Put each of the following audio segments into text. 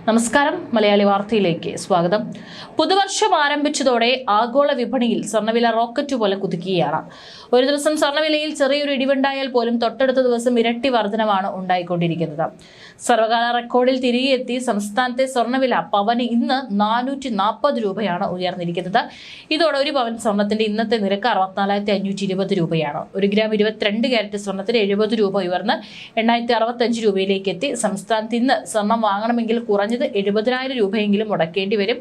നമസ്കാരം, മലയാളി വാർത്തയിലേക്ക് സ്വാഗതം. പുതുവർഷം ആരംഭിച്ചതോടെ ആഗോള വിപണിയിൽ സ്വർണ്ണവില റോക്കറ്റ് പോലെ കുതിക്കുകയാണ്. ഒരു ദിവസം സ്വർണ്ണവിലയിൽ ചെറിയൊരു ഇടിവുണ്ടായാൽ പോലും തൊട്ടടുത്ത ദിവസം ഇരട്ടി വർധനവാണ് ഉണ്ടായിക്കൊണ്ടിരിക്കുന്നത്. സർവകാല റെക്കോർഡിൽ തിരികെ എത്തി സംസ്ഥാനത്തെ സ്വർണ്ണവില പവന് ഇന്ന് 440 രൂപയാണ് ഉയർന്നിരിക്കുന്നത്. ഇതോടെ ഒരു പവൻ സ്വർണ്ണത്തിന്റെ ഇന്നത്തെ നിരക്ക് 64,520 രൂപയാണ്. 1 ഗ്രാം 22 കാരറ്റ് സ്വർണ്ണത്തിന് 70 രൂപ ഉയർന്ന് 865 രൂപയിലേക്ക് എത്തി. സംസ്ഥാനത്ത് ഇന്ന് സ്വർണം വാങ്ങണമെങ്കിൽ കുറഞ്ഞത് 70,000 രൂപയെങ്കിലും മുടക്കേണ്ടി വരും.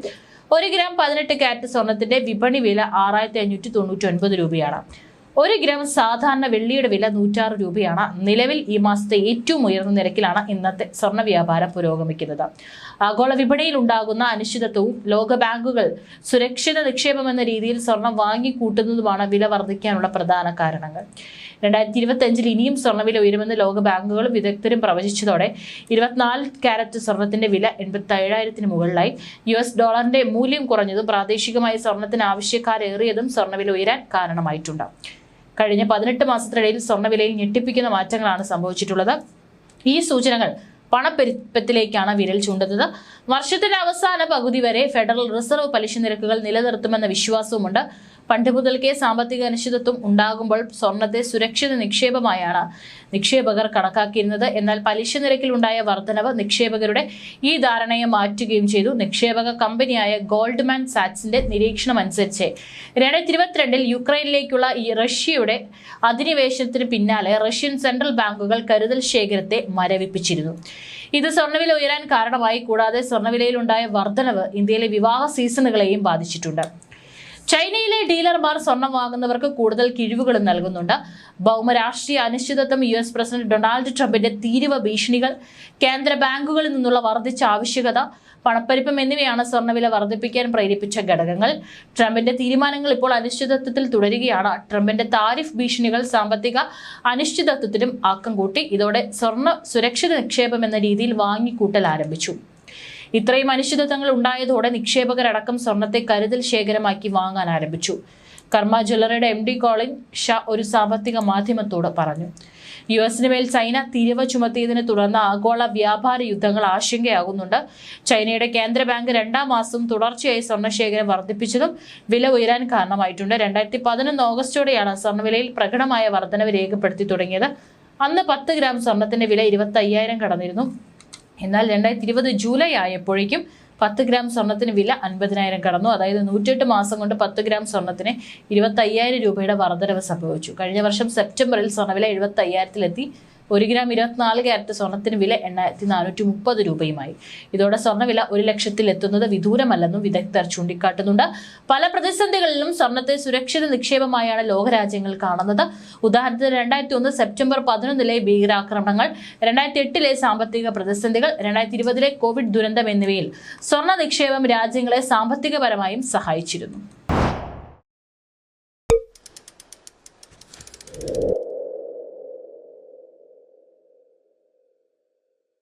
1 ഗ്രാം 18 കാരറ്റ് സ്വർണത്തിന്റെ വിപണി വില 6,599 രൂപയാണ്. 1 ഗ്രാം സാധാരണ വെള്ളിയുടെ വില 106 രൂപയാണ്. നിലവിൽ ഈ മാസത്തെ ഏറ്റവും ഉയർന്ന നിരക്കിലാണ് ഇന്നത്തെ സ്വർണ്ണ വ്യാപാരം പുരോഗമിക്കുന്നത്. ആഗോള വിപണിയിൽ ഉണ്ടാകുന്ന അനിശ്ചിതത്വവും ലോക ബാങ്കുകൾ സുരക്ഷിത നിക്ഷേപം എന്ന രീതിയിൽ സ്വർണം വാങ്ങിക്കൂട്ടുന്നതുമാണ് വില വർദ്ധിക്കാനുള്ള പ്രധാന കാരണങ്ങൾ. 2025 ഇനിയും സ്വർണ്ണവില ഉയരുമെന്ന് ലോക ബാങ്കുകളും വിദഗ്ധരും പ്രവചിച്ചതോടെ 24 കാരറ്റ് സ്വർണത്തിന്റെ വില 87,000 മുകളിലായി. US ഡോളറിന്റെ മൂല്യം കുറഞ്ഞതും പ്രാദേശികമായി സ്വർണത്തിന് ആവശ്യക്കാരേറിയതും സ്വർണ്ണവില ഉയരാൻ കാരണമായിട്ടുണ്ട്. കഴിഞ്ഞ 18 മാസത്തിനിടയിൽ സ്വർണ്ണവിലയിൽ ഞെട്ടിപ്പിക്കുന്ന മാറ്റങ്ങളാണ് സംഭവിച്ചിട്ടുള്ളത്. ഈ സൂചനകൾ പണപ്പെരുപ്പത്തിലേക്കാണ് വിരൽ ചൂണ്ടുന്നത്. വർഷത്തിന്റെ അവസാന പകുതി വരെ ഫെഡറൽ റിസർവ് പലിശ നിരക്കുകൾ നിലനിർത്തുമെന്ന വിശ്വാസവുമുണ്ട്. പണ്ട് മുതൽക്കേ സാമ്പത്തിക അനിശ്ചിതത്വം ഉണ്ടാകുമ്പോൾ സ്വർണത്തെ സുരക്ഷിത നിക്ഷേപമായാണ് നിക്ഷേപകർ കണക്കാക്കിയിരുന്നത്. എന്നാൽ പലിശ നിരക്കിൽ ഉണ്ടായ വർധനവ് നിക്ഷേപകരുടെ ഈ ധാരണയെ മാറ്റുകയും ചെയ്തു. നിക്ഷേപക കമ്പനിയായ ഗോൾഡ്മാൻ സാക്സിന്റെ നിരീക്ഷണം അനുസരിച്ച് 2022 യുക്രൈനിലേക്കുള്ള റഷ്യയുടെ അധിനിവേശത്തിന് പിന്നാലെ റഷ്യൻ സെൻട്രൽ ബാങ്കുകൾ കരുതൽ ശേഖരത്തെ മരവിപ്പിച്ചിരുന്നു. ഇത് സ്വർണ്ണവില ഉയരാൻ കാരണമായി. കൂടാതെ സ്വർണ്ണവിലയിൽ ഉണ്ടായ വർധനവ് ഇന്ത്യയിലെ വിവാഹ സീസണുകളെയും ബാധിച്ചിട്ടുണ്ട്. ചൈനയിലെ ഡീലർമാർ സ്വർണം വാങ്ങുന്നവർക്ക് കൂടുതൽ കിഴിവുകളും നൽകുന്നുണ്ട്. ഭൗമരാഷ്ട്രീയ അനിശ്ചിതത്വം, US പ്രസിഡന്റ് ഡൊണാൾഡ് ട്രംപിന്റെ തീരുവ ഭീഷണികൾ, കേന്ദ്ര ബാങ്കുകളിൽ നിന്നുള്ള വർദ്ധിച്ച ആവശ്യകത, പണപ്പെരുപ്പം എന്നിവയാണ് സ്വർണ്ണവില വർദ്ധിപ്പിക്കാൻ പ്രേരിപ്പിച്ച ഘടകങ്ങൾ. ട്രംപിന്റെ തീരുമാനങ്ങൾ ഇപ്പോൾ അനിശ്ചിതത്വത്തിൽ തുടരുകയാണ്. ട്രംപിന്റെ താരിഫ് ഭീഷണികൾ സാമ്പത്തിക അനിശ്ചിതത്വത്തിനും ആക്കം കൂട്ടി. ഇതോടെ സ്വർണ്ണ സുരക്ഷിത നിക്ഷേപം എന്ന രീതിയിൽ വാങ്ങിക്കൂട്ടൽ ആരംഭിച്ചു. ഇത്രയും അനിശ്ചിതത്വങ്ങൾ ഉണ്ടായതോടെ നിക്ഷേപകരടക്കം സ്വർണത്തെ കരുതൽ ശേഖരമാക്കി വാങ്ങാൻ ആരംഭിച്ചു. കർമ്മ ജ്വല്ലറിയുടെ MD കോളിൻ ഷാ ഒരു സാമ്പത്തിക മാധ്യമത്തോട് പറഞ്ഞു. US മേൽ ചൈന തീരുവ ചുമത്തിയതിനെ തുടർന്ന് ആഗോള വ്യാപാര യുദ്ധങ്ങൾ ആശങ്കയാകുന്നുണ്ട്. ചൈനയുടെ കേന്ദ്ര ബാങ്ക് 2ാം മാസവും തുടർച്ചയായി സ്വർണ്ണശേഖരം വർദ്ധിപ്പിച്ചതും വില ഉയരാൻ കാരണമായിട്ടുണ്ട്. 2011 ഓഗസ്റ്റോടെയാണ് സ്വർണ്ണവിലയിൽ പ്രകടമായ വർധനവ് രേഖപ്പെടുത്തി തുടങ്ങിയത്. അന്ന് 10 ഗ്രാം സ്വർണത്തിന്റെ വില 25,000 കടന്നിരുന്നു. എന്നാൽ 2020 ജൂലൈ ആയപ്പോഴേക്കും 10 ഗ്രാം സ്വർണത്തിന് വില 50,000 കടന്നു. അതായത് 108 മാസം കൊണ്ട് 10 ഗ്രാം സ്വർണത്തിന് 25,000 രൂപയുടെ വർധനവ് സംഭവിച്ചു. കഴിഞ്ഞ വർഷം സെപ്റ്റംബറിൽ സ്വർണ്ണവില 75,000-ലെത്തി. 1 ഗ്രാം 24 കാരറ്റ് സ്വർണത്തിന് വില 8,430 രൂപയുമായി. ഇതോടെ സ്വർണ്ണവില 1 ലക്ഷത്തിൽ എത്തുന്നത് വിദൂരമല്ലെന്നും വിദഗ്ധർ ചൂണ്ടിക്കാട്ടുന്നുണ്ട്. പല പ്രതിസന്ധികളിലും സ്വർണത്തെ സുരക്ഷിത നിക്ഷേപമായാണ് ലോകരാജ്യങ്ങൾ കാണുന്നത്. ഉദാഹരണത്തിന് 2001 സെപ്റ്റംബർ 11 ഭീകരാക്രമണങ്ങൾ, 2008 സാമ്പത്തിക പ്രതിസന്ധികൾ, 2020 കോവിഡ് ദുരന്തം എന്നിവയിൽ സ്വർണ്ണ നിക്ഷേപം രാജ്യങ്ങളെ സാമ്പത്തികപരമായും സഹായിച്ചിരുന്നു.